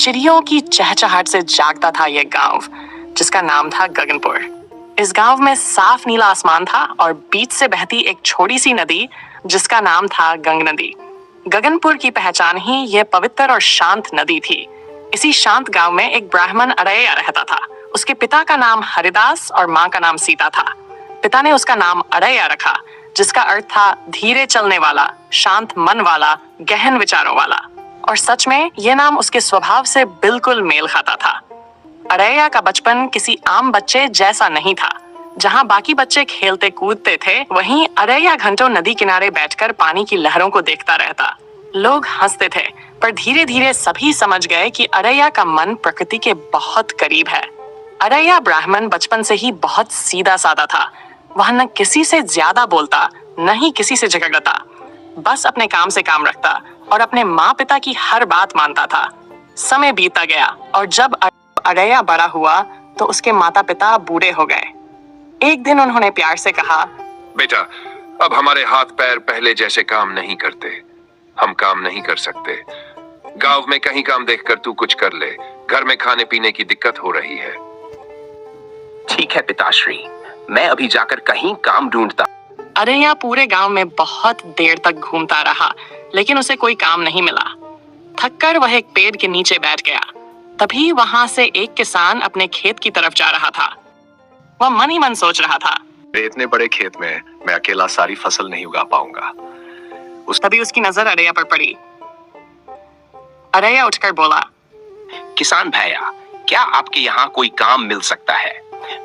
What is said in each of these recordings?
चिड़ियों की चहचहाट से जागता था यह गांव, जिसका नाम था गगनपुर। इस गांव में साफ नीला आसमान था और बीच से बहती एक छोटी सी नदी, जिसका नाम था गंग नदी। गगनपुर की पहचान ही यह पवित्र और शांत नदी थी। इसी शांत गांव में एक ब्राह्मण अरैया रहता था। उसके पिता का नाम हरिदास और माँ का नाम सीता था। पिता ने उसका नाम अरैया रखा, जिसका अर्थ था धीरे चलने वाला, शांत मन वाला, गहन विचारों वाला। और सच में यह नाम उसके स्वभाव से बिल्कुल मेल खाता था। अरैया का बचपन किसी आम बच्चे जैसा नहीं था। जहां बाकी बच्चे खेलते कूदते थे, वहीं अरैया घंटों नदी किनारे बैठकर पानी की लहरों को देखता रहता। लोग हंसते थे, पर धीरे धीरे सभी समझ गए कि अरैया का मन प्रकृति के बहुत करीब है। अरैया ब्राह्मण बचपन से ही बहुत सीधा साधा था। वह न किसी से ज्यादा बोलता, न ही किसी से झगड़ता। बस अपने काम से काम रखता और अपने माँ पिता की हर बात मानता था। समय बीतता गया और जब अरैया बड़ा हुआ तो उसके माता पिता बूढ़े हो गए। एक दिन उन्होंने प्यार से कहा, बेटा, अब हमारे हाथ पैर पहले जैसे काम नहीं करते। हम काम नहीं कर सकते। गांव में कहीं काम देखकर तू कुछ कर ले। घर में खाने पीने की दिक्कत हो रही है। ठीक है पिताश्री, मैं अभी जाकर कहीं काम ढूंढता। अरैया पूरे गांव में बहुत देर तक घूमता रहा, लेकिन उसे कोई काम नहीं मिला। थककर वह एक पेड़ के नीचे बैठ गया। तभी वहां से एक किसान अपने खेत की तरफ जा रहा था। वह मन ही मन सोच रहा था, इतने बड़े खेत में मैं अकेला सारी फसल नहीं उगा पाऊंगा। तभी उसकी नजर अरैया पर पड़ी। अरैया उठकर बोला, किसान भैया, क्या आपके यहाँ कोई काम मिल सकता है?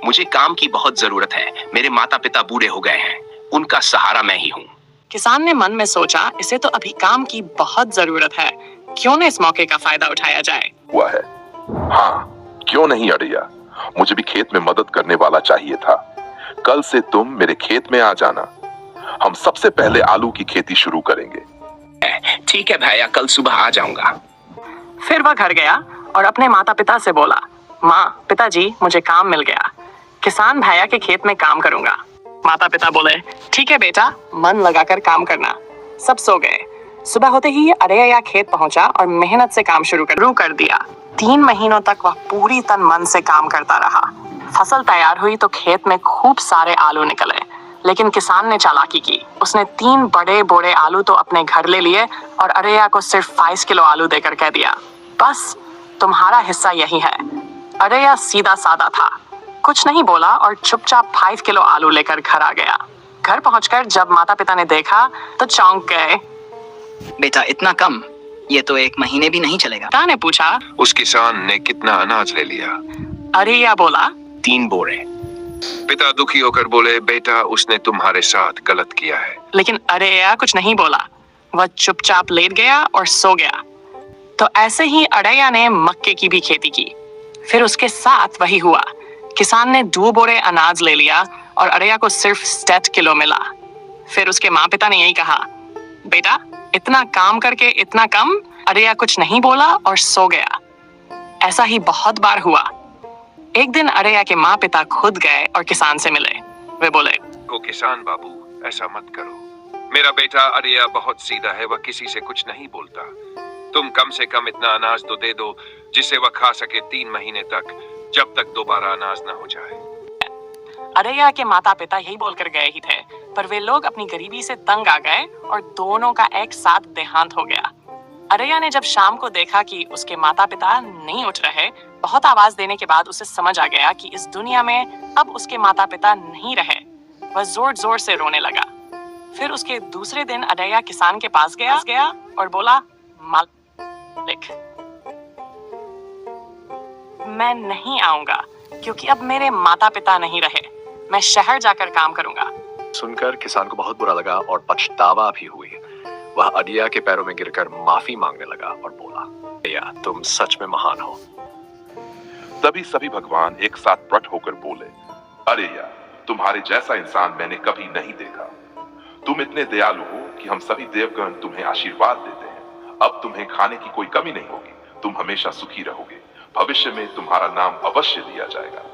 मुझे काम की बहुत जरूरत है। मेरे माता पिता बूढ़े हो गए हैं, उनका सहारा मैं ही हूँ। किसान ने मन में सोचा, इसे तो अभी काम की बहुत जरूरत है, क्यों न इस मौके का फायदा उठाया जाए। हुआ है। हाँ, क्यों नहीं अरैया, मुझे भी खेत में मदद करने वाला चाहिए था। कल से तुम मेरे खेत में आ जाना। हम सबसे पहले आलू की खेती शुरू करेंगे। ठीक है भैया, कल सुबह आ जाऊंगा। फिर वह घर गया और अपने माता पिता से बोला, माँ पिताजी, मुझे काम मिल गया। किसान भैया के खेत में काम करूंगा। माता पिता बोले, ठीक है बेटा, मन लगाकर काम करना। सब सो गए। सुबह होते ही अरैया खेत पहुंचा और मेहनत से काम शुरू कर दिया। 3 महीनों तक वह पूरी तन मन से काम करता रहा। फसल तैयार हुई तो खेत में खूब सारे आलू निकले, लेकिन किसान ने चालाकी की। उसने 3 बड़े बोरे आलू तो अपने घर ले लिए और अरैया को सिर्फ 22 किलो आलू देकर कह दिया, बस तुम्हारा हिस्सा यही है। अरैया सीधा साधा था, कुछ नहीं बोला और चुपचाप 5 किलो आलू लेकर घर आ गया। घर पहुंचकर जब माता पिता ने देखा तो चौंक गए। बेटा, इतना कम? ये तो 1 महीने भी नहीं चलेगा। पिता ने पूछा, उस किसान ने कितना अनाज ले लिया? अरैया बोला, 3 बोरे। पिता दुखी होकर बोले, बेटा, उसने तुम्हारे साथ गलत किया है। लेकिन अरैया कुछ नहीं बोला। वह चुपचाप लेट गया और सो गया। तो ऐसे ही अरैया ने मक्के की भी खेती की। फिर उसके साथ वही हुआ। किसान ने 2 बोरे अनाज ले लिया और अरैया को सिर्फ 7 किलो मिला। फिर उसके माँ पिता ने यही कहा, बेटा, इतना काम करके इतना कम। अरैया कुछ नहीं बोला और सो गया। ऐसा ही बहुत बार हुआ। एक दिन अरैया के माँ पिता खुद गए और किसान से मिले। वे बोले, को किसान बाबू, ऐसा मत करो। मेरा बेटा अरैया बहुत सीधा है, वह किसी से कुछ नहीं बोलता। तुम कम से कम इतना अनाज तो दे दो जिसे वह खा सके 3 महीने तक, जब तक दोबारा अनाज न हो जाए। अरैया के माता पिता यही बोलकर गए ही थे, पर वे लोग अपनी गरीबी से तंग आ गए और दोनों का एक साथ देहांत हो गया। अरैया ने जब शाम को देखा कि उसके माता पिता नहीं उठ रहे, बहुत आवाज देने के बाद उसे समझ आ गया कि इस दुनिया में अब उसके माता पिता नहीं रहे। वह जोर जोर से रोने लगा। फिर उसके दूसरे दिन अरैया किसान के पास गया और बोला, मालिक, मैं नहीं आऊंगा क्योंकि अब मेरे माता पिता नहीं रहे। मैं शहर जाकर काम करूंगा। सुनकर किसान को बहुत बुरा लगा और पछतावा भी हुई। वह अरैया के पैरों में गिरकर माफी मांगने लगा और बोला, अरैया, तुम सच में महान हो। तभी सभी भगवान एक साथ प्रकट होकर बोले, अरैया, तुम्हारे जैसा इंसान मैंने कभी नहीं देखा। तुम इतने दयालु हो कि हम सभी देवगण तुम्हें आशीर्वाद देते हैं। अब तुम्हें खाने की कोई कमी नहीं होगी। तुम हमेशा सुखी रहोगे। भविष्य में तुम्हारा नाम अवश्य लिया जाएगा।